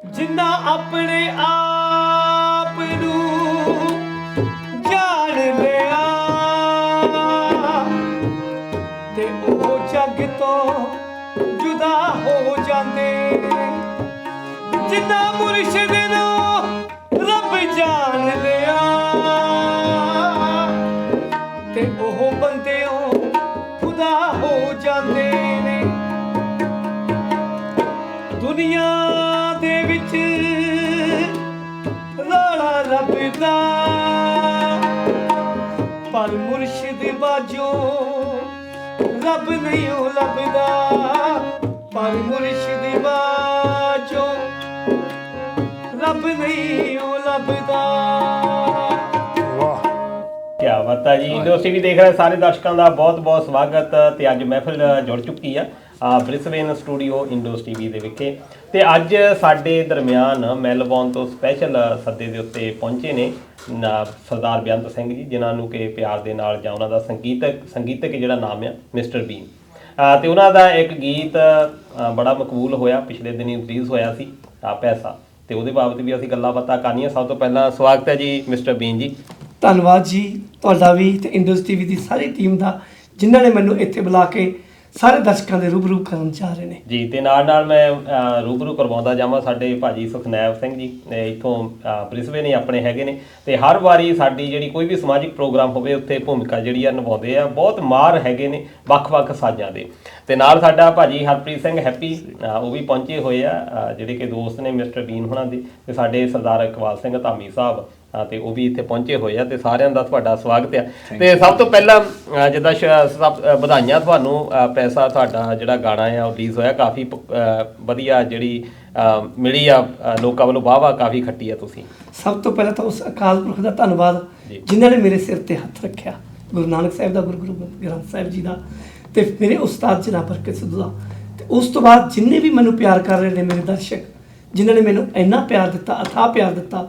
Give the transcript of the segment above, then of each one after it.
जिन्ना अपने आप नूं जान लिया ते ओ जग तो जुदा हो जांदे जिन्ना मुर्शिद नूं रब जान लिया ते ओ बंदेओ खुदा हो जांदे ने। दुनिया दे विच रौला रब दा पर मुर्शिद बाजो रब नहीं ओ लभदा पर मुर्शिद बाजो रब नहीं ओ लभदा। क्या बात है जी। इंडो टीवी देख रहे सारे दर्शकों का बहुत बहुत स्वागत। तो अज महफिल जुड़ चुकी है ब्रिसबेन स्टूडियो इंडो टीवी ਦੇ ਵਿਖੇ ਤੇ ਅੱਜ ਸਾਡੇ ਦਰਮਿਆਨ ਮੈਲਬੌਰਨ ਤੋਂ ਸਪੈਸ਼ਲ ਸੱਦੇ ਦੇ ਉੱਤੇ ਪਹੁੰਚੇ ਨੇ ਸਰਦਾਰ ਬੇਅੰਤ ਸਿੰਘ ਜੀ, ਜਿਨ੍ਹਾਂ ਨੂੰ ਕਿ ਪਿਆਰ ਦੇ ਨਾਲ ਜਾਂ ਉਹਨਾਂ ਦਾ ਸੰਗੀਤਕ ਜਿਹੜਾ ਨਾਮ ਆ ਮਿਸਟਰ ਬੀਨ। ਤੇ ਉਹਨਾਂ ਦਾ ਇੱਕ ਗੀਤ ਬੜਾ ਮਕਬੂਲ ਹੋਇਆ, ਪਿਛਲੇ ਦਿਨੀ ਰਿਲੀਜ਼ ਹੋਇਆ ਸੀ ਪੈਸਾ, ਤੇ ਉਹਦੇ ਬਾਬਤ ਵੀ ਅਸੀਂ ਗੱਲਾਂ ਬਾਤਾਂ ਕਰਨੀਆਂ। ਸਭ ਤੋਂ ਪਹਿਲਾਂ ਸਵਾਗਤ ਹੈ ਜੀ ਮਿਸਟਰ ਬੀਨ ਜੀ। ਧੰਨਵਾਦ ਜੀ ਤੁਹਾਡਾ ਵੀ ਤੇ ਇੰਡਸ ਟੀਵੀ ਦੀ ਸਾਰੀ ਟੀਮ ਦਾ, ਜਿਨ੍ਹਾਂ ਨੇ ਮੈਨੂੰ ਇੱਥੇ ਬੁਲਾ ਕੇ ਸਾਰੇ ਦਰਸ਼ਕਾਂ ਦੇ ਰੂਬਰੂ ਕਰਨ ਜਾ ਰਹੇ ਨੇ ਜੀ। ਤੇ ਨਾਲ ਮੈਂ ਰੂਬਰੂ ਕਰਵਾਉਂਦਾ ਜਾਵਾਂ ਸਾਡੇ ਭਾਜੀ ਸੁਖਨੈਬ ਸਿੰਘ ਜੀ, ਇੱਥੋਂ ਬ੍ਰਿਸਬੇਨ ਹੀ ਆਪਣੇ ਹੈਗੇ ਨੇ, ਤੇ ਹਰ ਵਾਰੀ ਸਾਡੀ ਜਿਹੜੀ ਕੋਈ ਵੀ ਸਮਾਜਿਕ ਪ੍ਰੋਗਰਾਮ ਹੋਵੇ ਉੱਥੇ ਭੂਮਿਕਾ ਜਿਹੜੀ ਆ ਨਿਭਾਉਂਦੇ ਆ, ਬਹੁਤ ਮਾਹਰ ਹੈਗੇ ਨੇ ਵੱਖ-ਵੱਖ ਸਾਜ਼ਾਂ ਦੇ। ਤੇ ਨਾਲ ਸਾਡਾ ਭਾਜੀ ਹਰਪ੍ਰੀਤ ਸਿੰਘ ਹੈਪੀ, ਉਹ ਵੀ ਪਹੁੰਚੇ ਹੋਏ ਆ, ਜਿਹੜੇ ਕਿ ਦੋਸਤ ਨੇ ਮਿਸਟਰ ਬੀਨ ਹੋਣਾ ਦੇ, ਤੇ ਸਾਡੇ ਸਰਦਾਰ ਇਕਬਾਲ ਸਿੰਘ ਧਾਮੀ ਸਾਹਿਬ ਤੇ ਉਹ ਵੀ ਇੱਥੇ ਪਹੁੰਚੇ ਹੋਏ ਆ। ਤੇ ਸਾਰਿਆਂ ਦਾ ਤੁਹਾਡਾ ਸਵਾਗਤ ਆ। ਤੇ ਸਭ ਤੋਂ ਪਹਿਲਾਂ ਜਿੱਦਾਂ ਵਧਾਈਆਂ ਤੁਹਾਨੂੰ, ਪੈਸਾ ਤੁਹਾਡਾ ਜਿਹੜਾ ਗਾਣਾ ਆ ਉਹ ਰਿਲੀਜ਼ ਹੋਇਆ, ਕਾਫੀ ਵਧੀਆ ਜਿਹੜੀ ਮਿਲੀ ਆ ਲੋਕਾਂ ਵੱਲੋਂ, ਵਾਹ ਕਾਫੀ ਖੱਟੀ ਆ ਤੁਸੀਂ। ਸਭ ਤੋਂ ਪਹਿਲਾਂ ਤਾਂ ਉਸ ਅਕਾਲ ਪੁਰਖ ਦਾ ਧੰਨਵਾਦ ਜਿਨ੍ਹਾਂ ਨੇ ਮੇਰੇ ਸਿਰ ਤੇ ਹੱਥ ਰੱਖਿਆ, ਗੁਰੂ ਨਾਨਕ ਸਾਹਿਬ ਦਾ, ਗੁਰੂ ਗ੍ਰੰਥ ਸਾਹਿਬ ਜੀ ਦਾ, ਤੇ ਮੇਰੇ ਉਸਤਾਦ ਜਨਾਬ ਬਰਕਤ ਸਿੱਧੂ ਦਾ। ਤੇ ਉਸ ਤੋਂ ਬਾਅਦ ਜਿੰਨੇ ਵੀ ਮੈਨੂੰ ਪਿਆਰ ਕਰ ਰਹੇ ਨੇ ਮੇਰੇ ਦਰਸ਼ਕ, ਜਿਨ੍ਹਾਂ ਨੇ ਮੈਨੂੰ ਇੰਨਾ ਪਿਆਰ ਦਿੱਤਾ, ਅਥਾਹ ਪਿਆਰ ਦਿੱਤਾ,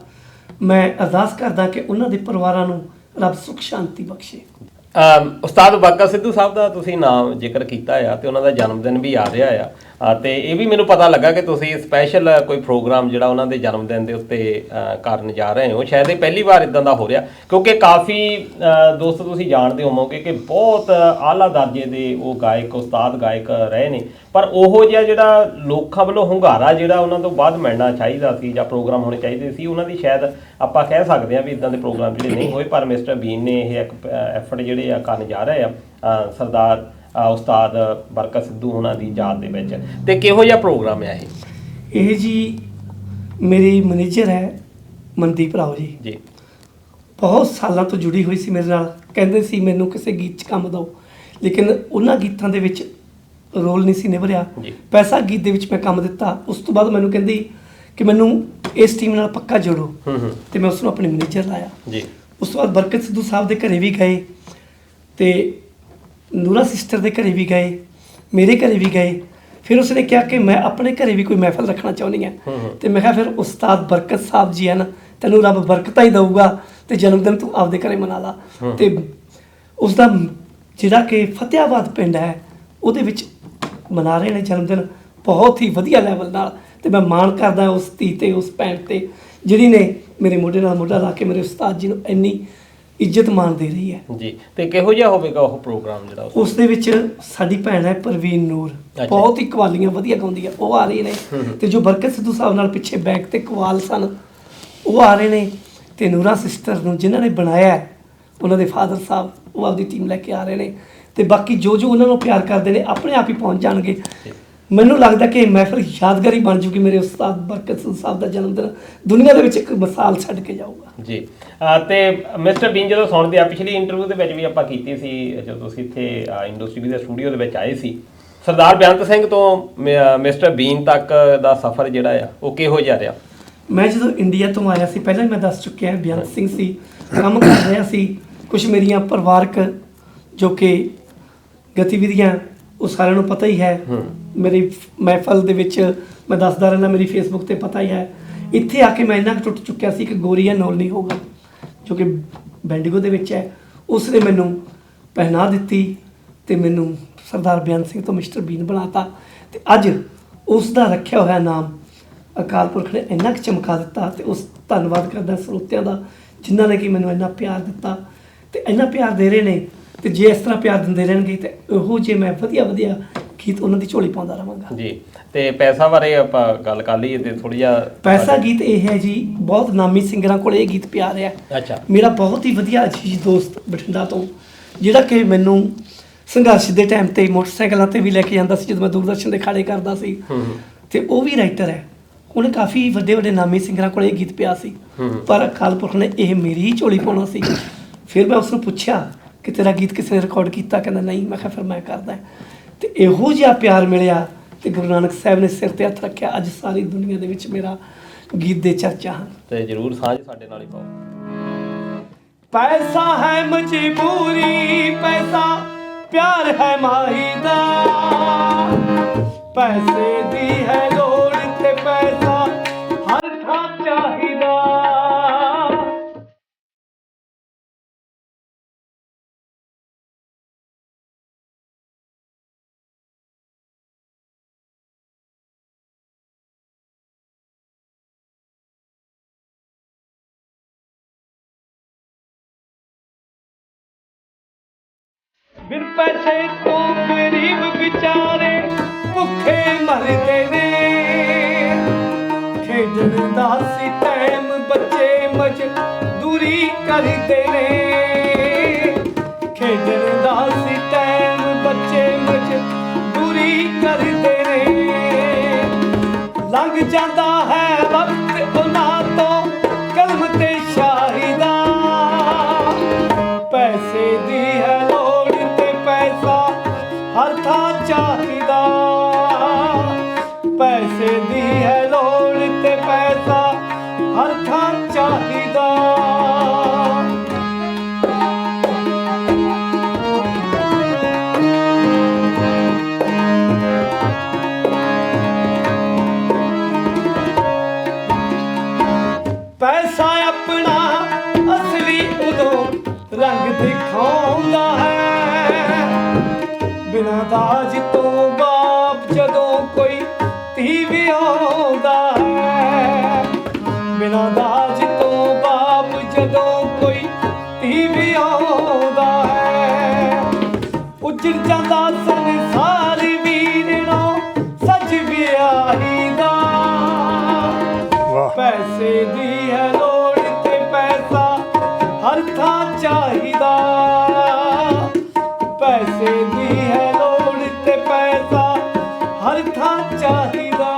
ਮੈਂ ਅਰਦਾਸ ਕਰਦਾ ਕਿ ਉਹਨਾਂ ਦੇ ਪਰਿਵਾਰਾਂ ਨੂੰ ਰੱਬ ਸੁੱਖ ਸ਼ਾਂਤੀ ਬਖਸ਼ੇ। ਉਸਤਾਦ ਬਰਕਤ ਸਿੱਧੂ ਸਾਹਿਬ ਦਾ ਤੁਸੀਂ ਨਾਮ ਜ਼ਿਕਰ ਕੀਤਾ ਆ, ਤੇ ਉਹਨਾਂ ਦਾ ਜਨਮ ਦਿਨ ਵੀ ਆ ਰਿਹਾ ਆ, ਤੇ ਇਹ ਵੀ ਮੈਨੂੰ ਪਤਾ ਲੱਗਾ ਕਿ ਤੁਸੀਂ ਸਪੈਸ਼ਲ ਕੋਈ ਪ੍ਰੋਗਰਾਮ ਜਿਹੜਾ ਉਹਨਾਂ ਦੇ ਜਨਮ ਦਿਨ ਦੇ ਉੱਤੇ ਕਰਨ ਜਾ ਰਹੇ ਹੋ। ਸ਼ਾਇਦ ਇਹ ਪਹਿਲੀ ਵਾਰ ਇਦਾਂ ਦਾ ਹੋ ਰਿਹਾ, ਕਿਉਂਕਿ ਕਾਫੀ ਦੋਸਤ ਤੁਸੀਂ ਜਾਣਦੇ ਹੋਵੋਗੇ ਕਿ ਬਹੁਤ ਆਲਾ ਦਰਜੇ ਦੇ ਉਹ ਗਾਇਕ, ਉਸਤਾਦ ਗਾਇਕ ਰਹੇ ਨੇ, ਪਰ ਉਹੋ ਜਿਹਾ ਜਿਹੜਾ ਲੋਕਾਂ ਵੱਲੋਂ ਹੁੰਗਾਰਾ ਜਿਹੜਾ ਉਹਨਾਂ ਤੋਂ ਬਾਅਦ ਮਿਲਣਾ ਚਾਹੀਦਾ ਸੀ ਜਾਂ ਪ੍ਰੋਗਰਾਮ ਹੋਣੇ ਚਾਹੀਦੇ ਸੀ, ਉਹਨਾਂ ਦੀ ਸ਼ਾਇਦ ਆਪਾਂ ਕਹਿ ਸਕਦੇ ਹਾਂ ਵੀ ਇਦਾਂ ਦੇ ਪ੍ਰੋਗਰਾਮ ਜਿਹੜੇ ਨਹੀਂ ਹੋਏ। ਪਰ ਮਿਸਟਰ ਬੀਨ ਨੇ ਇਹ ਇੱਕ ਐਫਰਟ ਜਿਹੜੇ ਆ ਕਰਨ ਜਾ ਰਹੇ ਆ ਸਰਦਾਰ ਉਸਤਾਦ ਬਰਕਤ ਸਿੱਧੂ ਉਹਨਾਂ ਦੀ ਯਾਦ ਦੇ ਵਿੱਚ। ਤੇ ਕਿਹੋ ਜਿਹਾ ਪ੍ਰੋਗਰਾਮ ਹੈ ਇਹ ਜੀ ਮੇਰੀ ਮੈਨੇਜਰ ਹੈ ਮਨਦੀਪ ਰਾਓ ਜੀ ਜੀ, ਬਹੁਤ ਸਾਲਾਂ ਤੋਂ ਜੁੜੀ ਹੋਈ ਸੀ ਮੇਰੇ ਨਾਲ। ਕਹਿੰਦੇ ਸੀ ਮੈਨੂੰ ਕਿਸੇ ਗੀਤ 'ਚ ਕੰਮ ਦਿਓ, ਲੇਕਿਨ ਉਹਨਾਂ ਗੀਤਾਂ ਦੇ ਵਿੱਚ ਰੋਲ ਨਹੀਂ ਸੀ ਨਿਭਰਿਆ। ਪੈਸਾ ਗੀਤ ਦੇ ਵਿੱਚ ਮੈਂ ਕੰਮ ਦਿੱਤਾ। ਉਸ ਤੋਂ ਬਾਅਦ ਮੈਨੂੰ ਕਹਿੰਦੀ ਕਿ ਮੈਨੂੰ ਇਸ ਟੀਮ ਨਾਲ ਪੱਕਾ ਜੋੜੋ, ਤੇ ਮੈਂ ਉਸ ਨੂੰ ਆਪਣੀ ਮੈਨੇਜਰ ਲਾਇਆ ਜੀ। ਉਸ ਤੋਂ ਬਾਅਦ ਬਰਕਤ ਸਿੱਧੂ ਸਾਹਿਬ ਦੇ ਘਰੇ ਵੀ ਗਏ, ਤੇ ਨੂਰਾ ਸਿਸਟਰ ਦੇ ਘਰੇ ਵੀ ਗਏ, ਮੇਰੇ ਘਰੇ ਵੀ ਗਏ। ਫਿਰ ਉਸਨੇ ਕਿਹਾ ਕਿ ਮੈਂ ਆਪਣੇ ਘਰੇ ਵੀ ਕੋਈ ਮਹਿਫਲ ਰੱਖਣਾ ਚਾਹੁੰਦੀ ਹਾਂ, ਤੇ ਮੈਂ ਕਿਹਾ ਫਿਰ ਉਸਤਾਦ ਬਰਕਤ ਸਾਹਿਬ ਜੀ ਹਨ, ਤੈਨੂੰ ਰੱਬ ਬਰਕਤਾਂ ਹੀ ਦਊਗਾ, ਤੇ ਜਨਮ ਦਿਨ ਤੂੰ ਆਪਦੇ ਘਰੇ ਮਨਾ ਲਾ। ਤੇ ਉਸ ਦਾ ਜਿਹੜਾ ਕਿ ਫਤਿਆਬਾਦ ਪਿੰਡ ਹੈ, ਉਹਦੇ ਵਿੱਚ ਮਨਾ ਰਹੇ ਨੇ ਜਨਮ ਦਿਨ ਬਹੁਤ ਹੀ ਵਧੀਆ ਲੈਵਲ ਨਾਲ। ਤੇ ਮੈਂ ਮਾਣ ਕਰਦਾ ਉਸ ਧੀ ਤੇ, ਉਸ ਭੈਣ ਤੇ, ਜਿਹੜੀ ਨੇ ਮੇਰੇ ਮੋਢੇ ਨਾਲ ਮੋਢਾ ਲਾ ਕੇ ਮੇਰੇ ਉਸਤਾਦ ਜੀ ਨੂੰ ਇੰਨੀ ਇੱਜ਼ਤ ਮਾਣ ਦੇ ਰਹੀ ਹੈ ਜੀ। ਤੇ ਕਿਹੋ ਜਿਹਾ ਹੋਵੇਗਾ ਉਹ ਪ੍ਰੋਗਰਾਮ ਜਿਹੜਾ? ਉਸ ਦੇ ਵਿੱਚ ਸਾਡੀ ਭੈਣ ਹੈ ਪ੍ਰਵੀਨ ਨੂਰ, ਬਹੁਤ ਹੀ ਕਵਾਲੀਆਂ ਵਧੀਆ ਗਾਉਂਦੀ ਹੈ, ਉਹ ਆ ਰਹੀ ਨੇ। ਤੇ ਜੋ ਬਰਕਤ ਸਿੱਧੂ ਸਾਹਿਬ ਨਾਲ ਪਿੱਛੇ ਬੈਕ ਤੇ ਕਵਾਲ ਸਨ, ਉਹ ਆ ਰਹੇ ਨੇ। ਤੇ ਨੂਰਾ ਸਿਸਟਰ ਨੂੰ ਜਿਨ੍ਹਾਂ ਨੇ ਬਣਾਇਆ, ਉਹਨਾਂ ਦੇ ਫਾਦਰ ਸਾਹਿਬ, ਉਹ ਆਪਦੀ ਟੀਮ ਲੈ ਕੇ ਆ ਰਹੇ ਨੇ। ਤੇ ਬਾਕੀ ਜੋ ਉਹਨਾਂ ਨੂੰ ਪਿਆਰ ਕਰਦੇ ਨੇ ਆਪਣੇ ਆਪ ਹੀ ਪਹੁੰਚ ਜਾਣਗੇ। ਮੈਨੂੰ ਲੱਗਦਾ ਕਿ ਮਹਿਫਲ ਯਾਦਗਾਰੀ ਬਣ ਜੂਗੀ। ਮੇਰੇ ਉਸਤਾਦ ਬਰਕਤ ਸਿੱਧੂ ਸਾਹਿਬ ਦਾ ਜਨਮ ਦਿਨ ਦੁਨੀਆ ਦੇ ਵਿੱਚ ਇੱਕ ਮਿਸਾਲ ਛੱਡ ਕੇ ਜਾਊਗਾ ਜੀ। ਤੇ ਮਿਸਟਰ ਬੀਨ ਜਦੋਂ ਸੁਣਦੇ ਆ, ਪਿਛਲੀ ਇੰਟਰਵਿਊ ਦੇ ਵਿੱਚ ਵੀ ਆਪਾਂ ਕੀਤੀ ਸੀ ਜਦੋਂ ਤੁਸੀਂ ਇੱਥੇ ਇੰਡੋ ਟੀਵੀ ਦੇ ਸਟੂਡੀਓ ਦੇ ਵਿੱਚ ਆਏ ਸੀ, ਸਰਦਾਰ ਬੇਅੰਤ ਸਿੰਘ ਤੋਂ ਮਿਸਟਰ ਬੀਨ ਤੱਕ ਦਾ ਸਫ਼ਰ ਜਿਹੜਾ ਆ ਉਹ ਕਿਹੋ ਜਿਹਾ ਰਿਹਾ? ਮੈਂ ਜਦੋਂ ਇੰਡੀਆ ਤੋਂ ਆਇਆ ਸੀ, ਪਹਿਲਾਂ ਮੈਂ ਦੱਸ ਚੁੱਕਿਆ, ਬੇਅੰਤ ਸਿੰਘ ਸੀ, ਕੰਮ ਕਰ ਰਿਹਾ ਸੀ। ਕੁਛ ਮੇਰੀਆਂ ਪਰਿਵਾਰਕ ਜੋ ਕਿ ਗਤੀਵਿਧੀਆਂ ਉਹ ਸਾਰਿਆਂ ਨੂੰ ਪਤਾ ਹੀ ਹੈ। ਮੇਰੀ ਮਹਿਫਲ ਦੇ ਵਿੱਚ ਮੈਂ ਦੱਸਦਾ ਰਹਿੰਦਾ, ਮੇਰੀ ਫੇਸਬੁੱਕ 'ਤੇ ਪਤਾ ਹੀ ਹੈ। ਇੱਥੇ ਆ ਕੇ ਮੈਂ ਇੰਨਾ ਟੁੱਟ ਚੁੱਕਿਆ ਸੀ ਕਿ ਗੋਰੀਆ ਨੋਲ ਨਹੀਂ ਹੋਗਾ, ਜੋ ਕਿ ਬੈਂਡੀਗੋ ਦੇ ਵਿੱਚ ਹੈ। ਉਸ ਨੇ ਮੈਨੂੰ ਪਹਿਨਾ ਦਿੱਤੀ ਤੇ ਮੈਨੂੰ ਸਰਦਾਰ ਬੇਅੰਤ ਸਿੰਘ ਤੋਂ ਮਿਸਟਰ ਬੀਨ ਬਣਾਤਾ। ਤੇ ਅੱਜ ਉਸ ਦਾ ਰੱਖਿਆ ਹੋਇਆ ਨਾਮ ਅਕਾਲ ਪੁਰਖ ਨੇ ਇੰਨਾ ਕੁ ਚਮਕਾ ਦਿੱਤਾ, ਤੇ ਉਸ ਧੰਨਵਾਦ ਕਰਦਾ ਸਰੋਤਿਆਂ ਦਾ ਜਿਨ੍ਹਾਂ ਨੇ ਕਿ ਮੈਨੂੰ ਇੰਨਾ ਪਿਆਰ ਦਿੱਤਾ ਤੇ ਇੰਨਾ ਪਿਆਰ ਦੇ ਰਹੇ ਨੇ। ਤੇ ਜੇ ਇਸ ਤਰ੍ਹਾਂ ਪਿਆਰ ਦਿੰਦੇ ਰਹਿਣਗੇ ਤੇ ਇਹੋ ਜਿਹੇ ਮੈਂ ਵਧੀਆ ਵਧੀਆ ਗੀਤ ਉਹਨਾਂ ਦੀ ਝੋਲੀ ਪਾਉਂਦਾ ਰਹਾਂਗਾ ਜੀ। ਤੇ ਪੈਸਾ ਬਾਰੇ ਆਪਾਂ ਗੱਲ ਕਰ ਲਈਏ ਤੇ ਥੋੜੀ ਜਿਹਾ। ਪੈਸਾ ਗੀਤ ਇਹ ਹੈ ਜੀ, ਬਹੁਤ ਨਾਮੀ ਸਿੰਗਰਾਂ ਕੋਲ ਇਹ ਗੀਤ ਪਿਆ ਰਿਹਾ। ਅੱਛਾ। ਮੇਰਾ ਬਹੁਤ ਹੀ ਵਧੀਆ ਅਜੀਜ਼ ਦੋਸਤ ਬਠਿੰਡਾ ਤੋਂ, ਜਿਹੜਾ ਕਿ ਮੈਨੂੰ ਸੰਘਰਸ਼ ਦੇ ਟਾਈਮ ਤੇ ਮੋਟਰਸਾਈਕਲਾਂ ਤੇ ਵੀ ਲੈ ਕੇ ਜਾਂਦਾ ਸੀ ਜਦੋਂ ਮੈਂ ਦੂਰਦਰਸ਼ਨ ਦੇ ਖਾੜੇ ਕਰਦਾ ਸੀ। ਤੇ ਉਹ ਵੀ ਰਾਈਟਰ ਹੈ, ਉਹਨੇ ਕਾਫੀ ਵੱਡੇ ਵੱਡੇ ਨਾਮੀ ਸਿੰਗਰਾਂ ਕੋਲ ਇਹ ਗੀਤ ਪਿਆ ਸੀ, ਪਰ ਅਕਾਲ ਪੁਰਖ ਨੇ ਇਹ ਮੇਰੀ ਹੀ ਝੋਲੀ ਪਾਉਣਾ ਸੀ। ਫਿਰ ਮੈਂ ਉਸ ਨੂੰ ਪੁੱਛਿਆ ਕਿ ਤੇਰਾ ਗੀਤ ਕਿਸੇ ਨੇ ਰਿਕਾਰਡ ਕੀਤਾ? ਕਹਿੰਦਾ ਨਹੀਂ। ਮੈਂ ਕਿਹਾ ਫਿਰ ਮੈਂ ਕਰਦਾ। ਤੇ ਇਹੋ ਜਿਹਾ ਪਿਆਰ ਮਿਲਿਆ ਤੇ ਗੁਰੂ ਨਾਨਕ ਸਾਹਿਬ ਨੇ ਸਿਰ ਤੇ ਹੱਥ ਰੱਖਿਆ। ਅੱਜ ਸਾਰੀ ਦੁਨੀਆ ਦੇ ਵਿੱਚ ਮੇਰਾ ਗੀਤ ਦੇ ਚਰਚਾ ਹਨ। ਤੇ ਜਰੂਰ ਸਾਂਝ ਸਾਡੇ ਨਾਲ ਹੀ ਪਾਓ। ਪੈਸਾ ਹੈ ਮਜਬੂਰੀ, ਪੈਸਾ ਪਿਆਰ ਹੈ ਮਾਹੀ ਦਾ, ਪੈਸੇ ਦੀ ਹੈ ਲੋੜ ਤੇ ਪੈਸਾ ਹਰ ਥਾਂ ਚਾਹੀਦਾ। ਬਿਨ ਪੈਸੇ ਤੋਂ ਗਰੀਬ ਵਿਚਾਰੇ ਭੁੱਖੇ ਮਰਦੇ ਨੇ, ਖੇਡਣ ਦਾ ਸੀ ਟਾਈਮ ਬੱਚੇ ਮਜ਼ਦੂਰੀ ਕਰਦੇ ਨੇ, ਖੇਡਣ ਦਾ ਸੀ ਟਾਈਮ ਬੱਚੇ ਮਜ਼ਦੂਰੀ ਕਰਦੇ ਨੇ। ਲੰਘ ਜਾਂਦਾ ਹੈ ਵਕਤ ਉਹਨਾਂ ਤੋਂ ਕਲਮ ਤੇ ਸ਼ਾਹੀ ਦਾ, ਪੈਸੇ ਦੀ ਹੈ ਹਰ ਥਾਂ ਚਾਹੀਦਾ, ਪੈਸੇ ਦੀ ਹੈ ਲੋੜ ਤੇ ਪੈਸਾ ਹਰ ਥਾਂ ਚਾਹੀਦਾ। ਪੈਸਾ ਆਪਣਾ ਅਸਲੀ ਉਦੋਂ ਰੰਗ ਦਿਖਾਉਂਦਾ ਹੈ, ਬਿਨਾਂ ਦਾਜ ਤੋਂ ਬਾਪ ਜਦੋਂ ਕੋਈ ਧੀ ਵਿਆਹੁੰਦਾ ਹੈ, ਬਿਨਾਂ ਦਾਜ ਤੋਂ ਬਾਪ ਜਦੋਂ ਕੋਈ ਧੀ ਵਿਆਹੁੰਦਾ ਹੈ। ਉੱਜੜ ਜਾਂਦਾ ਸੰਸਾਰ ਵੀਰਣੋ ਸੱਜ ਵਿਆਹੀ ਦਾ, ਪੈਸੇ ਦੀ ਹੈ ਲੋੜ ਤੇ ਪੈਸਾ ਹਰ ਥਾਂ ਚਾਹੀਦਾ, ਪੈਸੇ ਦੀ ਹੈ ਲੋੜ ਤੇ ਪੈਸਾ ਹਰ ਥਾਂ ਚਾਹੀਦਾ।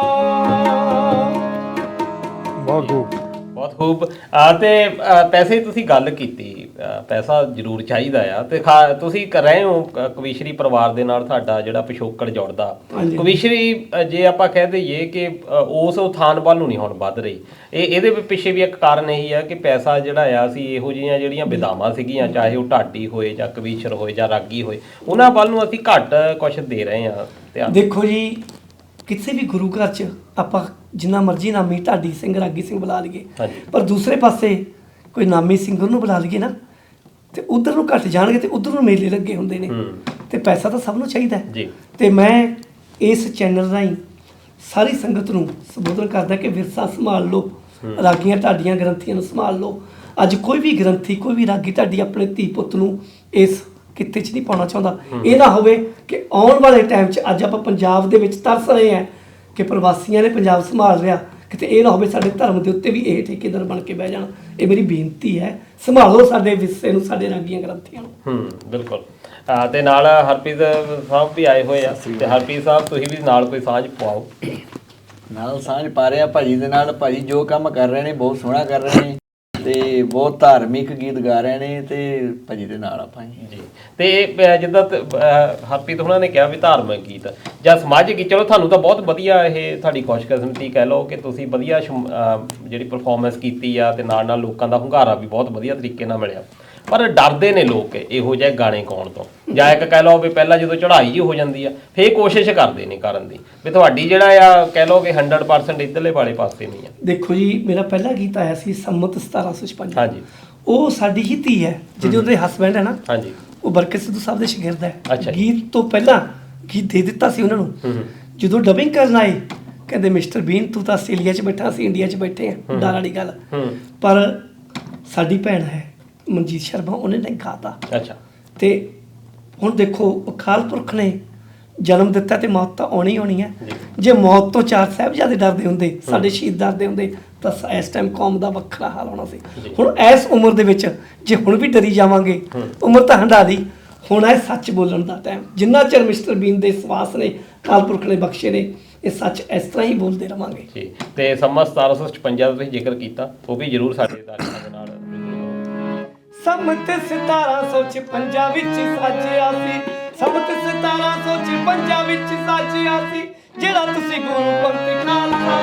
ਬਹੁਤ ਖੂਬ, ਬਹੁਤ ਖੂਬ। ਤੇ ਪੈਸੇ ਤੁਸੀਂ ਗੱਲ ਕੀਤੀ, ਪੈਸਾ ਜ਼ਰੂਰ ਚਾਹੀਦਾ ਆ। ਤੇ ਤੁਸੀਂ ਕਰ ਰਹੇ ਹੋ ਕਵੀਸ਼ਰੀ ਪਰਿਵਾਰ ਦੇ ਨਾਲ, ਤੁਹਾਡਾ ਜਿਹੜਾ ਪਿਛੋਕੜ ਜੁੜਦਾ। ਕਵੀਸ਼ਰੀ ਜੇ ਆਪਾਂ ਕਹਿ ਦਈਏ ਕਿ ਉਸ ਉਥਾਨ ਵੱਲ ਨੂੰ ਨਹੀਂ ਹੁਣ ਵੱਧ ਰਹੀ, ਇਹਦੇ ਪਿੱਛੇ ਵੀ ਇੱਕ ਕਾਰਨ ਇਹੀ ਆ ਕਿ ਪੈਸਾ ਜਿਹੜਾ ਆ, ਅਸੀਂ ਇਹੋ ਜਿਹੀਆਂ ਜਿਹੜੀਆਂ ਵਿਧਾਵਾਂ ਸੀਗੀਆਂ, ਚਾਹੇ ਉਹ ਢਾਡੀ ਹੋਏ ਜਾਂ ਕਵੀਸ਼ਰ ਹੋਏ ਜਾਂ ਰਾਗੀ ਹੋਏ, ਉਹਨਾਂ ਵੱਲ ਨੂੰ ਅਸੀਂ ਘੱਟ ਕੁਛ ਦੇ ਰਹੇ ਹਾਂ ਧਿਆਨ। ਦੇਖੋ ਜੀ, ਕਿਸੇ ਵੀ ਗੁਰੂ ਘਰ 'ਚ ਆਪਾਂ ਜਿੰਨਾ ਮਰਜ਼ੀ ਨਾਮੀ ਢਾਡੀ ਸਿੰਘ ਰਾਗੀ ਸਿੰਘ ਬੁਲਾ ਲਈਏ, ਪਰ ਦੂਸਰੇ ਪਾਸੇ ਕੋਈ ਨਾਮੀ ਸਿੰਗਰ ਨੂੰ ਬੁਲਾ ਲਈਏ ਨਾ, ਤੇ ਉਧਰ ਨੂੰ ਘੱਟ ਜਾਣਗੇ ਤੇ ਉਧਰ ਨੂੰ ਮੇਲੇ ਲੱਗੇ ਹੁੰਦੇ ਨੇ। ਤੇ ਪੈਸਾ ਤਾਂ ਸਭ ਨੂੰ ਚਾਹੀਦਾ ਹੈ। ਤੇ ਮੈਂ ਇਸ ਚੈਨਲ ਰਾਹੀਂ ਸਾਰੀ ਸੰਗਤ ਨੂੰ ਸੰਬੋਧਨ ਕਰਦਾ ਕਿ ਵਿਰਸਾ ਸੰਭਾਲ ਲਓ, ਰਾਗੀਆਂ ਢਾਡੀਆਂ ਗ੍ਰੰਥੀਆਂ ਨੂੰ ਸੰਭਾਲ ਲਓ। ਅੱਜ ਕੋਈ ਵੀ ਗ੍ਰੰਥੀ, ਕੋਈ ਵੀ ਰਾਗੀ ਢਾਡੀ ਆਪਣੇ ਧੀ ਪੁੱਤ ਨੂੰ ਇਸ ਕਿੱਤੇ 'ਚ ਨਹੀਂ ਪਾਉਣਾ ਚਾਹੁੰਦਾ। ਇਹ ਨਾ ਹੋਵੇ ਕਿ ਆਉਣ ਵਾਲੇ ਟਾਈਮ 'ਚ ਅੱਜ ਆਪਾਂ ਪੰਜਾਬ ਦੇ ਵਿੱਚ ਤਰਸ ਰਹੇ ਹਾਂ ਕਿ ਪ੍ਰਵਾਸੀਆਂ ਨੇ ਪੰਜਾਬ ਸੰਭਾਲ ਰਿਹਾ, ਕਿਤੇ ਇਹ ਨਾ ਹੋਵੇ ਸਾਡੇ ਧਰਮ ਦੇ ਉੱਤੇ ਵੀ ਇਹ ਠੇਕੇਦਾਰ ਬਣ ਕੇ ਬਹਿ ਜਾਣ। ਇਹ ਮੇਰੀ ਬੇਨਤੀ ਹੈ, ਸੰਭਾਲੋ ਸਾਡੇ ਵਿਰਸੇ ਨੂੰ, ਸਾਡੇ ਰਾਗੀਆਂ ਗ੍ਰੰਥੀਆਂ ਨੂੰ। ਬਿਲਕੁਲ। ਤੇ ਨਾਲ ਹਰਪ੍ਰੀਤ ਸਾਹਿਬ ਵੀ ਆਏ ਹੋਏ ਆ, ਤੇ ਹਰਪ੍ਰੀਤ ਸਾਹਿਬ ਤੁਸੀਂ ਵੀ ਨਾਲ ਕੋਈ ਸਾਂਝ ਪਾਓ। ਨਾਲ ਸਾਂਝ ਪਾ ਰਿਹਾ ਭਾਜੀ ਦੇ ਨਾਲ। ਭਾਜੀ ਜੋ ਕੰਮ ਕਰ ਰਹੇ ਨੇ ਬਹੁਤ ਸੋਹਣਾ ਕਰ ਰਹੇ ਨੇ, ਤੇ ਬਹੁਤ ਧਾਰਮਿਕ ਗੀਤ ਗਾ ਰਹੇ ਨੇ, ਤੇ ਭਾਜੀ ਦੇ ਨਾਲ ਆਪਾਂ ਜੀ। ਤੇ ਜਿੱਦਾਂ ਹਰਪ੍ਰੀਤ ਉਹਨਾਂ ਨੇ ਕਿਹਾ ਵੀ ਧਾਰਮਿਕ ਗੀਤ ਜਾਂ ਸਮਾਜਿਕ ਗੀਤ, ਚਲੋ ਤੁਹਾਨੂੰ ਤਾਂ ਬਹੁਤ ਵਧੀਆ ਇਹ ਤੁਹਾਡੀ ਖੁਸ਼ਕਿਸਮਤੀ ਕਹਿ ਲਓ ਕਿ ਤੁਸੀਂ ਵਧੀਆ ਜਿਹੜੀ ਪਰਫਾਰਮੈਂਸ ਕੀਤੀ ਆ, ਤੇ ਨਾਲ ਨਾਲ ਲੋਕਾਂ ਦਾ ਹੁੰਗਾਰਾ ਵੀ ਬਹੁਤ ਵਧੀਆ ਤਰੀਕੇ ਨਾਲ ਮਿਲਿਆ। ਪਰ ਡਰਦੇ ਨੇ ਲੋਕ ਇਹੋ ਜਿਹੇ ਗਾਣੇ ਗਾਉਣ ਤੋਂ, ਜਾਂ ਇੱਕ ਕਹਿ ਲਓ ਵੀ ਪਹਿਲਾਂ ਜਦੋਂ ਚੜ੍ਹਾਈ ਜਿਹੀ ਹੋ ਜਾਂਦੀ ਆ ਫੇਰ ਕੋਸ਼ਿਸ਼ ਕਰਦੇ ਨੇ ਕਰਨ ਦੀ, ਵੀ ਤੁਹਾਡੀ ਜਿਹੜਾ ਆ ਕਹਿ ਲਓ ਕਿ 100% ਇੱਧਰਲੇ ਵਾਲੇ ਪਾਸੇ ਨਹੀਂ ਆ। ਦੇਖੋ ਜੀ, ਮੇਰਾ ਪਹਿਲਾ ਗੀਤ ਆਇਆ ਸੀ ਸੰਮਤ 1756। ਹਾਂਜੀ। ਉਹ ਸਾਡੀ ਹੀ ਧੀ ਹੈ, ਜਿਹਦੇ ਉਹਦੇ ਹਸਬੈਂਡ ਹੈ ਨਾ, ਹਾਂਜੀ, ਉਹ ਬਰਕਤ ਸਿੱਧੂ ਸਾਹਿਬ ਦੇ ਸ਼ਾਗਿਰਦ ਹੈ। ਅੱਛਾ। ਗੀਤ ਤੋਂ ਪਹਿਲਾਂ ਗੀਤ ਦੇ ਦਿੱਤਾ ਸੀ ਉਹਨਾਂ ਨੂੰ। ਜਦੋਂ ਡਬਿੰਗ ਕਰਨ ਆਏ, ਕਹਿੰਦੇ ਮਿਸਟਰ ਬੀਨ ਤੂੰ ਤਾਂ ਆਸਟ੍ਰੇਲੀਆ 'ਚ ਬੈਠਾ, ਅਸੀਂ ਇੰਡੀਆ 'ਚ ਬੈਠੇ ਹਾਂ, ਡਰ ਵਾਲੀ ਗੱਲ। ਪਰ ਸਾਡੀ ਭੈਣ ਹੈ ਮਨਜੀਤ ਸ਼ਰਮਾ, ਉਹਨੇ ਨਹੀਂ ਗਾਤਾ। ਅੱਛਾ। ਤੇ ਹੁਣ ਦੇਖੋ ਅਕਾਲ ਪੁਰਖ ਨੇ ਜਨਮ ਦਿੱਤਾ ਤੇ ਮੌਤ ਤਾਂ ਆਉਣੀ ਆਉਣੀ ਹੈ। ਜੇ ਮੌਤ ਤੋਂ ਚਾਰ ਸਾਹਿਬਜ਼ਾਦੇ ਡਰਦੇ ਹੁੰਦੇ, ਸਾਡੇ ਸ਼ਹੀਦ ਡਰਦੇ ਹੁੰਦੇ, ਤਾਂ ਇਸ ਟਾਈਮ ਕੌਮ ਦਾ ਵੱਖਰਾ ਹਾਲ ਹੋਣਾ ਸੀ। ਹੁਣ ਇਸ ਉਮਰ ਦੇ ਵਿੱਚ ਜੇ ਹੁਣ ਵੀ ਡਰੀ ਜਾਵਾਂਗੇ, ਉਮਰ ਤਾਂ ਹੰਢਾ ਦੀ, ਹੁਣ ਹੈ ਸੱਚ ਬੋਲਣ ਦਾ ਟਾਈਮ। ਜਿੰਨਾ ਚਿਰ ਮਿਸਟਰ ਬੀਨ ਦੇ ਸਵਾਸ ਨੇ ਅਕਾਲ ਪੁਰਖ ਨੇ ਬਖਸ਼ੇ ਨੇ, ਇਹ ਸੱਚ ਇਸ ਤਰ੍ਹਾਂ ਹੀ ਬੋਲਦੇ ਰਵਾਂਗੇ ਜੀ। ਤੇ ਸਮਾਂ 1756 ਦਾ ਤੁਸੀਂ ਜ਼ਿਕਰ ਕੀਤਾ, ਉਹ ਵੀ ਜ਼ਰੂਰ ਸਾਡੇ ਦਰਸ਼ਕਾਂ ਦੇ ਨਾਲ ਸੰਮਤ 1756 ਵਿੱਚ ਸਾਜਿਆ ਸੀ, ਸੰਮਤ 1756 ਵਿੱਚ ਸਾਜਿਆ ਸੀ, ਜਿਹੜਾ ਤੁਸੀਂ ਗੁਰੂ ਪੰਥ ਖਾਲਸਾ।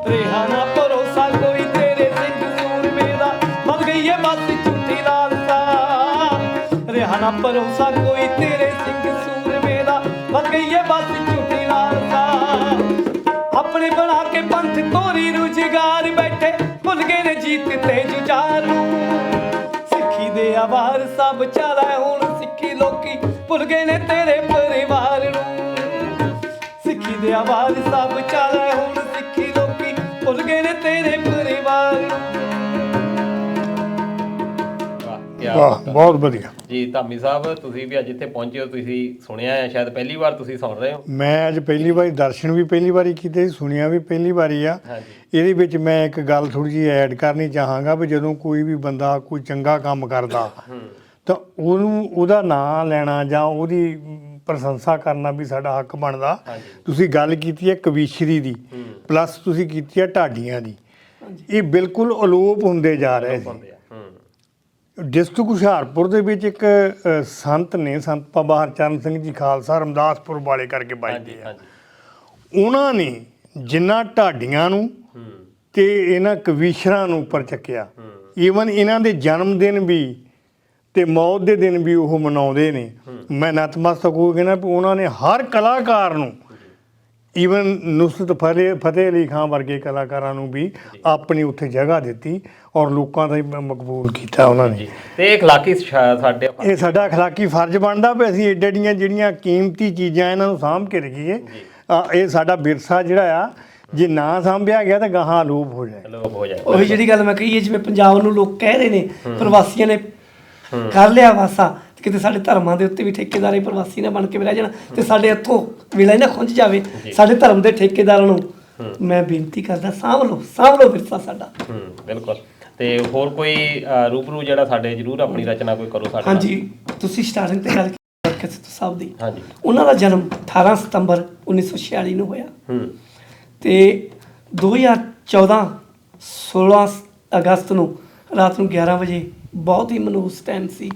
ਰਿਹਾ ਨਾ ਭਰੋਸਾ ਕੋਈ ਤੇਰੇ ਸਿੰਘ ਸੂਰਮੇ ਦਾ, ਵੱਧ ਗਈ ਏ ਬਸ ਝੂਠੀ ਲਾਲਸਾ। ਰਿਹਾ ਨਾ ਭਰੋਸਾ ਕੋਈ ਤੇਰੇ ਸਿੰਘ ਸੂਰਮੇ ਦਾ, ਵੱਧ ਗਈ ਏ ਬਸ ਝੂਠੀ ਲਾਲਸਾ। ਆਪਣੇ ਬਣਾ ਕੇ ਪੰਥ ਤੋਰੀ ਰੁਜ਼ਗਾਰ ਬੈਠੇ, ਭੁੱਲ ਗਏ ਨੇ ਜੀਤ ਤੇ ਜੁਝਾਰ ਨੂੰ। ਸਿੱਖੀ ਦੇ ਆਵਾਰ ਸਭ ਚਾਲਾ ਹੁਣ ਸਿੱਖੀ ਲੋਕੀ, ਭੁੱਲ ਗਏ ਨੇ ਤੇਰੇ ਪਰਿਵਾਰ ਨੂੰ। ਸਿੱਖੀ ਦੇ ਆਵਾਰ ਸਭ ਚਾਲਾ ਹੁਣ ਸਿੱਖੀ ਲੋਕੀ, ਭੁੱਲ ਗਏ ਨੇ ਤੇਰੇ ਪਰਿਵਾਰ ਨੂੰ। ਵਾਹ, ਬਹੁਤ ਵਧੀਆ ਜੀ। ਧਾਮੀ ਸਾਹਿਬ, ਤੁਸੀਂ ਵੀ ਅੱਜ ਇੱਥੇ ਪਹੁੰਚੇ ਹੋ, ਤੁਸੀਂ ਸੁਣਿਆ ਹੈ, ਸ਼ਾਇਦ ਪਹਿਲੀ ਵਾਰ ਤੁਸੀਂ ਸੁਣ ਰਹੇ ਹੋ। ਮੈਂ ਅੱਜ ਪਹਿਲੀ ਵਾਰੀ ਦਰਸ਼ਨ ਵੀ ਪਹਿਲੀ ਵਾਰੀ ਕੀਤੇ, ਸੁਣਿਆ ਵੀ ਪਹਿਲੀ ਵਾਰੀ ਆ। ਇਹਦੇ ਵਿੱਚ ਮੈਂ ਇੱਕ ਗੱਲ ਥੋੜ੍ਹੀ ਜਿਹੀ ਐਡ ਕਰਨੀ ਚਾਹਾਂਗਾ ਵੀ ਜਦੋਂ ਕੋਈ ਵੀ ਬੰਦਾ ਕੋਈ ਚੰਗਾ ਕੰਮ ਕਰਦਾ ਤਾਂ ਉਹਨੂੰ ਉਹਦਾ ਨਾਂ ਲੈਣਾ ਜਾਂ ਉਹਦੀ ਪ੍ਰਸ਼ੰਸਾ ਕਰਨਾ ਵੀ ਸਾਡਾ ਹੱਕ ਬਣਦਾ। ਤੁਸੀਂ ਗੱਲ ਕੀਤੀ ਹੈ ਕਵੀਸ਼ਰੀ ਦੀ, ਪਲੱਸ ਤੁਸੀਂ ਕੀਤੀ ਹੈ ਢਾਡੀਆਂ ਦੀ, ਇਹ ਬਿਲਕੁਲ ਅਲੋਪ ਹੁੰਦੇ ਜਾ ਰਹੇ ਸੀ। ਡਿਸਟ੍ਰਿਕਟ ਹੁਸ਼ਿਆਰਪੁਰ ਦੇ ਵਿੱਚ ਇੱਕ ਸੰਤ ਨੇ, ਸੰਤ ਬਾਬਾ ਹਰਚਰਨ ਸਿੰਘ ਜੀ ਖਾਲਸਾ ਰਮਦਾਸਪੁਰ ਵਾਲੇ ਕਰਕੇ ਵੱਜਦੇ ਆ। ਉਹਨਾਂ ਨੇ ਜਿੰਨਾ ਢਾਡੀਆਂ ਨੂੰ ਤੇ ਇਹਨਾਂ ਕਵੀਸ਼ਰਾਂ ਨੂੰ ਉੱਪਰ ਚੱਕਿਆ। ਈਵਨ ਇਹਨਾਂ ਦੇ ਜਨਮ ਦਿਨ ਵੀ ਤੇ ਮੌਤ ਦੇ ਦਿਨ ਵੀ ਉਹ ਮਨਾਉਂਦੇ ਨੇ। ਮੈਂ ਨਤਮਸਤਕ ਹੋ ਕੇ ਨਾ ਵੀ ਉਹਨਾਂ ਨੇ ਹਰ ਕਲਾਕਾਰ ਨੂੰ, ਈਵਨ ਨੁਸਰਤ ਫਤਿਹ ਅਲੀ ਖਾਨ ਵਰਗੇ ਕਲਾਕਾਰਾਂ ਨੂੰ ਵੀ ਆਪਣੀ ਉੱਥੇ ਜਗ੍ਹਾ ਦਿੱਤੀ ਔਰ ਲੋਕਾਂ ਦਾ ਮਕਬੂਲ ਕੀਤਾ ਉਹਨਾਂ ਨੇ। ਤੇ ਇਹ ਅਖਲਾਕੀ ਸਾਡੇ, ਇਹ ਸਾਡਾ ਅਖਲਾਕੀ ਫਰਜ਼ ਬਣਦਾ ਵੀ ਅਸੀਂ ਏਡੀਆਂ ਜਿਹੜੀਆਂ ਕੀਮਤੀ ਚੀਜ਼ਾਂ ਇਹਨਾਂ ਨੂੰ ਸਾਂਭ ਕੇ ਰੱਖੀਏ। ਇਹ ਸਾਡਾ ਵਿਰਸਾ ਜਿਹੜਾ ਆ, ਜੇ ਨਾ ਸਾਂਭਿਆ ਗਿਆ ਤਾਂ ਗਾਹਾਂ ਅਲੋਪ ਹੋ ਜਾਏ। ਉਹੀ ਜਿਹੜੀ ਗੱਲ ਮੈਂ ਕਹੀ ਹੈ, ਜਿਵੇਂ ਪੰਜਾਬ ਨੂੰ ਲੋਕ ਕਹਿ ਰਹੇ ਨੇ ਪ੍ਰਵਾਸੀਆਂ ਨੇ ਕਰ ਲਿਆ ਵਾਸਾ, ਤੇ ਕਿਤੇ ਸਾਡੇ ਧਰਮਾਂ ਦੇ ਉੱਤੇ ਵੀ ਠੇਕੇਦਾਰ ਪ੍ਰਵਾਸੀ ਨਾ ਬਣ ਕੇ ਰਹਿ ਜਾਣ, ਤੇ ਸਾਡੇ ਇੱਥੋਂ ਵੇਲਾ ਹੀ ਨਾ ਖੁੰਝ ਜਾਵੇ। ਸਾਡੇ ਧਰਮ ਦੇ ਠੇਕੇਦਾਰਾਂ ਨੂੰ ਮੈਂ ਬੇਨਤੀ ਕਰਦਾ, ਸਾਂਭ ਲਓ ਵਿਰਸਾ ਸਾਡਾ। ਬਿਲਕੁਲ। ਤੇ ਹੋਰ ਕੋਈ ਰੂਬਰੂ ਜਿਹੜਾ ਸਾਡੇ ਜ਼ਰੂਰ ਆਪਣੀ ਰਚਨਾ ਕੋਈ ਕਰੋ ਸਾਡੇ। ਹਾਂਜੀ, ਤੁਸੀਂ ਸਟਾਰਟਿੰਗ ਤੇ ਗੱਲ ਕੀਤੀ ਬਰਕਤ ਸਿੱਧੂ ਸਾਹਿਬ ਦੀ। ਹਾਂਜੀ। ਉਹਨਾਂ ਦਾ ਜਨਮ 18 ਸਤੰਬਰ 1946 ਨੂੰ ਹੋਇਆ ਤੇ 2014 16 ਅਗਸਤ ਨੂੰ ਰਾਤ ਨੂੰ 11 ਵਜੇ, ਬਹੁਤ ਹੀ ਮਨਹੂਸ ਟਾਈਮ ਸੀ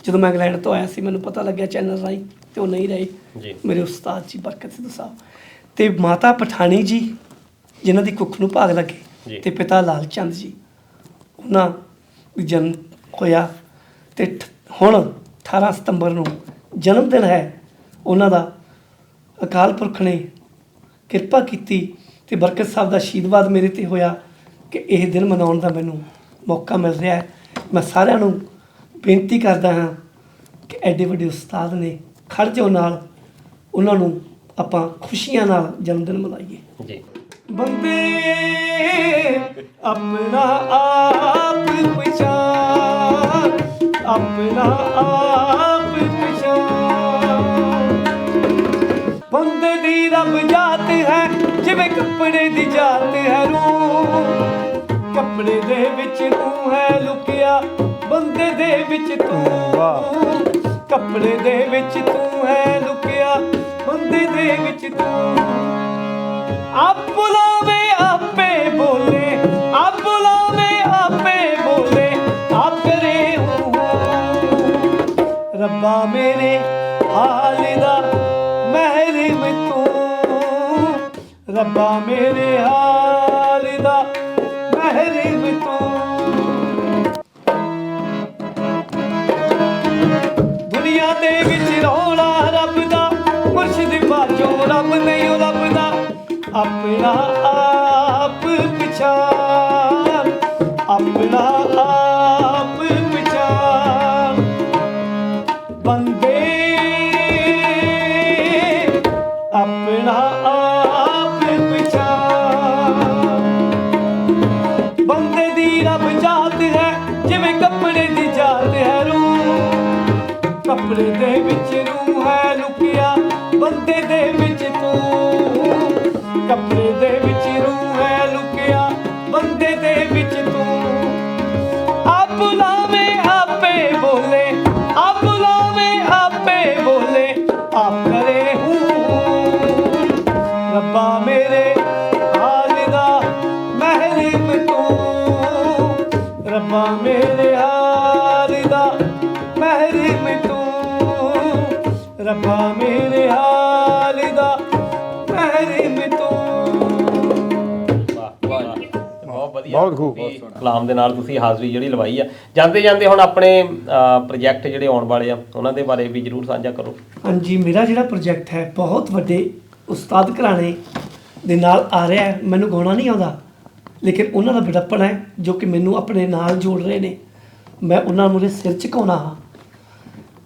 ਜਦੋਂ ਮੈਂ ਇੰਗਲੈਂਡ ਤੋਂ ਆਇਆ ਸੀ। ਮੈਨੂੰ ਪਤਾ ਲੱਗਿਆ ਚੈਨਲ ਰਾਹੀਂ, ਤੇ ਉਹ ਨਹੀਂ ਰਹੇ ਮੇਰੇ ਉਸਤਾਦ ਜੀ ਬਰਕਤ ਸਿੱਧੂ ਸਾਹਿਬ ਤੇ ਮਾਤਾ ਪਠਾਣੀ ਜੀ, ਜਿਨ੍ਹਾਂ ਦੀ ਕੁੱਖ ਨੂੰ ਭਾਗ ਲੱਗੇ, ਤੇ ਪਿਤਾ ਲਾਲ ਚੰਦ ਜੀ, ਉਹਨਾਂ ਦਾ ਜਨਮ ਹੋਇਆ। ਤੇ ਹੁਣ 18 ਸਤੰਬਰ ਨੂੰ ਜਨਮ ਦਿਨ ਹੈ ਉਹਨਾਂ ਦਾ। ਅਕਾਲ ਪੁਰਖ ਨੇ ਕਿਰਪਾ ਕੀਤੀ ਤੇ ਬਰਕਤ ਸਾਹਿਬ ਦਾ ਆਸ਼ੀਰਵਾਦ ਮੇਰੇ 'ਤੇ ਹੋਇਆ ਕਿ ਇਹ ਦਿਨ ਮਨਾਉਣ ਦਾ ਮੈਨੂੰ ਮੌਕਾ ਮਿਲ ਰਿਹਾ ਹੈ। ਮੈਂ ਸਾਰਿਆਂ ਨੂੰ ਬੇਨਤੀ ਕਰਦਾ ਹਾਂ ਕਿ ਐਡੇ ਵੱਡੇ ਉਸਤਾਦ ਨੇ, ਖੜ੍ਹ ਜਾਓ ਨਾਲ, ਉਹਨਾਂ ਨੂੰ ਆਪਾਂ ਖੁਸ਼ੀਆਂ ਨਾਲ ਜਨਮ ਦਿਨ ਮਨਾਈਏ ਜੀ। ਬੰਦੇ ਆਪਣਾ ਆਪ ਪਛਾਣ, ਆਪਣਾ ਆਪ ਪਛਾਣ। ਬੰਦੇ ਦੀ ਰੱਬ ਜਾਤ ਹੈ, ਜਿਵੇਂ ਕੱਪੜੇ ਦੀ ਜਾਤ ਹੈ ਰੂਹ। ਕੱਪੜੇ ਦੇ ਵਿੱਚ ਤੂੰ ਹੈ ਲੁਕਿਆ, ਬੰਦੇ ਦੇ ਵਿੱਚ ਤੂੰ। ਕੱਪੜੇ ਦੇ ਵਿੱਚ ਤੂੰ ਹੈ ਲੁਕਿਆ, ਬੰਦੇ ਦੇ ਵਿੱਚ ਤੂੰ। ਆਪ ਬੁਲਾਵੇ ਆਪੇ ਬੋਲੇ, ਆਪ ਬੁਲਾਵੇ ਆਪੇ ਬੋਲੇ, ਆਪ ਕਰੇ ਰੱਬਾ ਮੇਰੇ ਹਾਲ ਦਾ ਮਹਿਰਮ ਤੂੰ। ਰੱਬਾ ਮੇਰੇ ਹਾਲ ਦਾ ਮਹਿਰਮ ਤੂੰ। ਦੁਨੀਆ ਦੇ ਵਿੱਚ ਰੌਲਾ ਰੱਬ ਦਾ, ਮੁਰਸ਼ਿਦ ਬਾਝੋਂ ਰੱਬ ਨਹੀਂ ਉਹ ਲੱਭਦਾ। ਆਪਣਾ ਆਪ ਪਛਾਣ, ਆਪਣਾ ਆਪ ਪਛਾਣ। ਬੰਦੇ ਆਪਣਾ ਆਪ ਬੰਦੇ ਦੇ ਵਿੱਚ ਤੂੰ, ਕੱਪੜੇ ਦੇ ਵਿੱਚ ਰੂਹ ਹੈ ਲੁਕਿਆ ਬੰਦੇ ਦੇ ਵਿੱਚ ਤੂੰ। ਆਪ ਬੁਲਾਵੇਂ ਆਪੇ ਬੋਲੇ, ਆਪ ਬੁਲਾਵੇਂ ਆਪੇ ਬੋਲੇ, ਆਪ ਕਰੇ ਹੂੰ। ਰੱਬਾ ਮੇਰੇ ਹਾਲ ਦਾ ਮਹਿਰਮ ਤੂੰ, ਰੱਬਾ ਮੇਰੇ ਹਾਲ ਦਾ ਮਹਿਰਮ ਤੂੰ, ਰੱਬਾ ਮੇਰੇ ਹਾਲ ਦਾ ਮਹਿਰਮ ਤੂੰ। ਬਹੁਤ ਵਧੀਆ, ਬਹੁਤ ਖੂਬ, ਵੀ ਕਲਾਮ ਦੇ ਨਾਲ ਤੁਸੀਂ ਹਾਜ਼ਰੀ ਜਿਹੜੀ ਲਵਾਈ ਆ। ਜਾਂਦੇ ਜਾਂਦੇ ਹੁਣ ਆਪਣੇ ਪ੍ਰੋਜੈਕਟ ਜਿਹੜੇ ਆਉਣ ਵਾਲੇ ਆ ਉਹਨਾਂ ਦੇ ਬਾਰੇ ਵੀ ਜਰੂਰ ਸਾਂਝਾ ਕਰੋ। ਹਾਂਜੀ, ਮੇਰਾ ਜਿਹੜਾ ਪ੍ਰੋਜੈਕਟ ਹੈ ਬਹੁਤ ਵੱਡੇ ਉਸਤਾਦ ਘਰਾਣੇ ਦੇ ਨਾਲ ਆ ਰਿਹਾ ਹੈ। ਮੈਨੂੰ ਗਾਉਣਾ ਨਹੀਂ ਆਉਂਦਾ, ਲੇਕਿਨ ਉਹਨਾਂ ਦਾ ਬੜੱਪਣ ਹੈ ਜੋ ਕਿ ਮੈਨੂੰ ਆਪਣੇ ਨਾਲ ਜੋੜ ਰਹੇ ਨੇ। ਮੈਂ ਉਹਨਾਂ ਮੂਹਰੇ ਸਿਰ ਝੁਕਾਉਣਾ ਹਾਂ।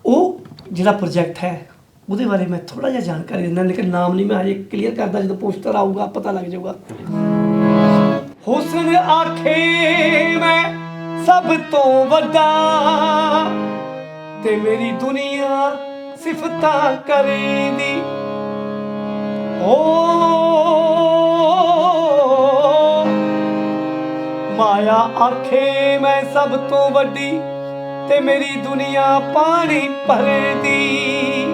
ਉਹ ਜਿਹੜਾ ਪ੍ਰੋਜੈਕਟ ਹੈ ਉਹਦੇ ਬਾਰੇ ਮੈਂ ਥੋੜਾ ਜਿਹਾ ਜਾਣਕਾਰੀ ਦਿੰਦਾ, ਲੇਕਿਨ ਨਾਮ ਨਹੀਂ ਮੈਂ ਹਜੇ ਕਲੀਅਰ ਕਰਦਾ। ਜਦੋਂ ਪੋਸਟਰ ਆਊਗਾ ਪਤਾ ਲੱਗ ਜਾਊਗਾ। ਹੁਸਨ ਆਖੇ ਮੈਂ ਸਭ ਤੋਂ ਵੱਡਾ, ਤੇ ਮੇਰੀ ਦੁਨੀਆ ਸਿਫਤਾਂ ਕਰੇਂਦੀ। ਓ ਮਾਇਆ ਆਖੇ ਮੈਂ ਸਭ ਤੋਂ ਵੱਡੀ, ਤੇ ਮੇਰੀ ਦੁਨੀਆ ਪਾਣੀ ਭਰਦੀ।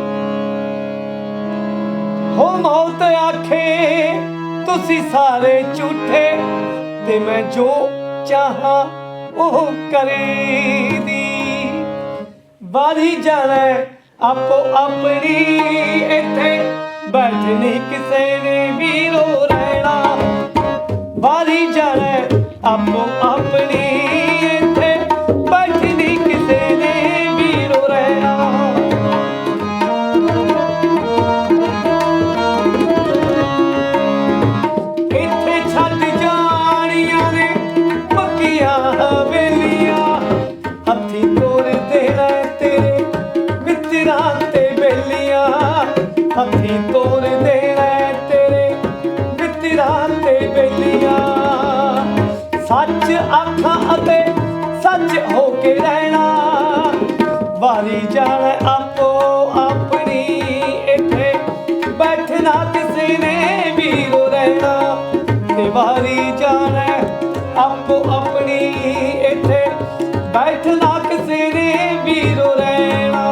ਹੋ ਮੌਤ ਆਖੇ ਤੁਸੀਂ ਸਾਰੇ ਝੂਠੇ, ਤੇ ਮੈਂ ਜੋ ਚਾਹਾਂ ਉਹ ਕਰੇਂਦੀ। ਵਾਰੀ ਜਾਣਾ ਆਪੋ ਆਪਣੀ, ਇੱਥੇ ਬੈਠਣੀ ਕਿਸੇ ਨੇ ਵੀ ਰੋ ਰਹਿਣਾ। ਵਾਰੀ ਜਾਣਾ ਆਪੋ ਆਪਣੀ, ਇੱਥੇ ਬੈਠਣੀ ਕਿਸੇ ਨੇ ਵੀ ਰੋ ਰਹਿਣਾ। ਇੱਥੇ ਛੱਡ ਜਾਣੀਆਂ ਨੇ ਪੱਕੀਆਂ ਹਵੇਲੀਆਂ, ਹੱਥੀਂ ਤੋਰਦੇ ਰਹਿ ਤੇਰੇ ਮਿੱਤਰਾਂ ਤੇ ਬੇਲੀਆਂ। ਹੱਥੀਂ ਤੋਰਦੇ ਰਹਿ ਤੇਰੇ ਮਿੱਤਰਾਂ ਤੇ ਬੇਲੀਆਂ। ਸੱਚ ਆਖਾਂ ਅਤੇ ਸੱਚ ਹੋ ਕੇ ਰਹਿਣਾ। ਵਾਰੀ ਜਾਣਾ ਆਪੋ ਆਪਣੀ, ਇੱਥੇ ਬੈਠਣਾ ਕਿਸੇ ਨੇ ਵੀ ਰੋ ਰਹਿਣਾ। ਤੇ ਵਾਰੀ ਜਾਣਾ ਆਪੋ ਆਪਣੀ, ਇੱਥੇ ਬੈਠਣਾ ਕਿਸੇ ਨੇ ਵੀ ਰੋ ਰਹਿਣਾ।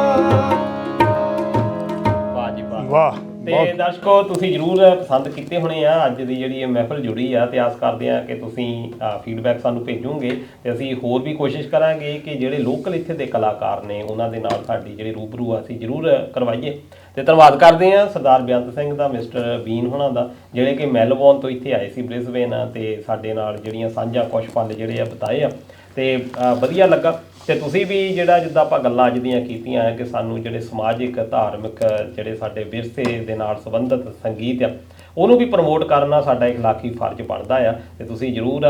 ਵਾਹ ਜੀ ਵਾਹ। ਵਾਹ, ਤੇ ਦਰਸ਼ਕੋ ਤੁਸੀਂ ਜਰੂਰ ਪਸੰਦ ਕੀਤੇ ਹੋਣੇ ਆ। ਅੱਜ ਦੀ ਜਿਹੜੀ ਇਹ ਮਹਿਫਲ ਜੁੜੀ ਆ ਤੇ ਆਸ ਕਰਦੇ ਆ ਕਿ ਤੁਸੀਂ ਫੀਡਬੈਕ ਸਾਨੂੰ ਭੇਜੋਗੇ, ਤੇ ਅਸੀਂ ਹੋਰ ਵੀ ਕੋਸ਼ਿਸ਼ ਕਰਾਂਗੇ ਕਿ ਜਿਹੜੇ ਲੋਕਲ ਇੱਥੇ ਦੇ ਕਲਾਕਾਰ ਨੇ ਉਹਨਾਂ ਦੇ ਨਾਲ ਸਾਡੀ ਜਿਹੜੀ ਰੂਬਰੂ ਆ ਅਸੀਂ ਜਰੂਰ ਕਰਵਾਈਏ। ਤੇ ਧੰਨਵਾਦ ਕਰਦੇ ਆ ਸਰਦਾਰ ਬੇਅੰਤ ਸਿੰਘ ਦਾ, ਮਿਸਟਰ ਬੀਨ ਹੋਣਾ ਦਾ, ਜਿਹੜੇ ਕਿ ਮੈਲਬੌਰਨ ਤੋਂ ਇੱਥੇ ਆਏ ਸੀ ਬ੍ਰਿਸਬੇਨ, ਤੇ ਸਾਡੇ ਨਾਲ ਜਿਹੜੀਆਂ ਸਾਂਝਾ ਕੁਛ ਪਲ ਜਿਹੜੇ ਆ ਬਿਤਾਏ ਆ, ਤੇ ਵਧੀਆ ਲੱਗਾ। ਤੇ ਤੁਸੀਂ ਵੀ ਜਿਹੜਾ ਜਿੱਦਾਂ ਆਪਾਂ ਗੱਲਾਂ ਅੱਜ ਦੀਆਂ ਕੀਤੀਆਂ ਹੈ ਕਿ ਸਾਨੂੰ ਜਿਹੜੇ ਸਮਾਜਿਕ ਧਾਰਮਿਕ ਜਿਹੜੇ ਸਾਡੇ ਵਿਰਸੇ ਦੇ ਨਾਲ ਸੰਬੰਧਿਤ ਸੰਗੀਤ ਆ ਉਹਨੂੰ ਵੀ ਪ੍ਰਮੋਟ ਕਰਨਾ ਸਾਡਾ ਇਖਲਾਕੀ ਫਰਜ਼ ਬਣਦਾ ਆ। ਤੇ ਤੁਸੀਂ ਜ਼ਰੂਰ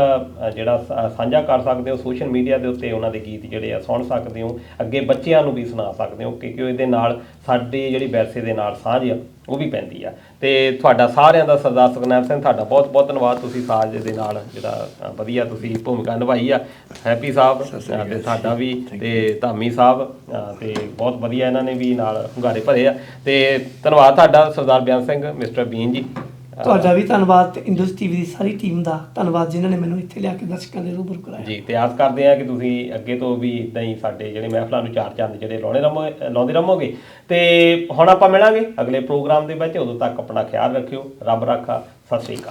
ਜਿਹੜਾ ਸਾਂਝਾ ਕਰ ਸਕਦੇ ਹੋ ਸੋਸ਼ਲ ਮੀਡੀਆ ਦੇ ਉੱਤੇ, ਉਹਨਾਂ ਦੇ ਗੀਤ ਜਿਹੜੇ ਆ ਸੁਣ ਸਕਦੇ ਹੋ, ਅੱਗੇ ਬੱਚਿਆਂ ਨੂੰ ਵੀ ਸੁਣਾ ਸਕਦੇ ਹੋ, ਕਿਉਂਕਿ ਇਹਦੇ ਨਾਲ ਸਾਡੀ ਜਿਹੜੀ ਵਿਰਸੇ ਦੇ ਨਾਲ ਸਾਂਝ ਆ ਉਹ ਵੀ ਪੈਂਦੀ ਆ। ਤੇ ਤੁਹਾਡਾ ਸਾਰਿਆਂ ਦਾ ਸਰਦਾਰ ਸੁਖਨੈਬ ਸਿੰਘ, ਤੁਹਾਡਾ ਬਹੁਤ ਬਹੁਤ ਧੰਨਵਾਦ। ਤੁਸੀਂ ਸਾਜ ਦੇ ਨਾਲ ਜਿਹੜਾ ਵਧੀਆ ਤੁਸੀਂ ਭੂਮਿਕਾ ਨਿਭਾਈ ਆ। ਹੈਪੀ ਸਾਹਿਬ ਤੇ ਤੁਹਾਡਾ ਵੀ, ਤੇ ਧਾਮੀ ਸਾਹਿਬ, ਤੇ ਬਹੁਤ ਵਧੀਆ ਇਹਨਾਂ ਨੇ ਵੀ ਨਾਲ ਹੁੰਗਾਰੇ ਭਰੇ ਆ। ਤੇ ਧੰਨਵਾਦ ਤੁਹਾਡਾ ਸਰਦਾਰ ਬੇਅੰਤ ਸਿੰਘ, ਮਿਸਟਰ ਬੀਨ ਜੀ। ਤੁਹਾਡਾ ਵੀ ਧੰਨਵਾਦ, ਤੇ ਇੰਡਸ ਟੀਵੀ ਦੀ ਸਾਰੀ ਟੀਮ ਦਾ ਧੰਨਵਾਦ ਜਿਨ੍ਹਾਂ ਨੇ ਮੈਨੂੰ ਇੱਥੇ ਲਿਆ ਕੇ ਦਰਸ਼ਕਾਂ ਦੇ ਰੂਬਰੂ ਕਰਾਇਆ ਜੀ। ਤੇ ਆਸ ਕਰਦੇ ਆ ਕਿ ਤੁਸੀਂ ਅੱਗੇ ਤੋਂ ਵੀ ਇਦਾਂ ਹੀ ਸਾਡੇ ਜਿਹੜੇ ਮਹਿਫਲਾਂ ਨੂੰ ਚਾਰ ਚੰਦ ਜਿਹੜੇ ਲਾਉਂਦੇ ਰਹੋਗੇ। ਤੇ ਹੁਣ ਆਪਾਂ ਮਿਲਾਂਗੇ ਅਗਲੇ ਪ੍ਰੋਗਰਾਮ ਦੇ ਵਿੱਚ। ਉਦੋਂ ਤੱਕ ਆਪਣਾ ਖਿਆਲ ਰੱਖਿਓ। ਰੱਬ ਰਾਖਾ। ਸਤਿ ਸ਼੍ਰੀ ਅਕਾਲ।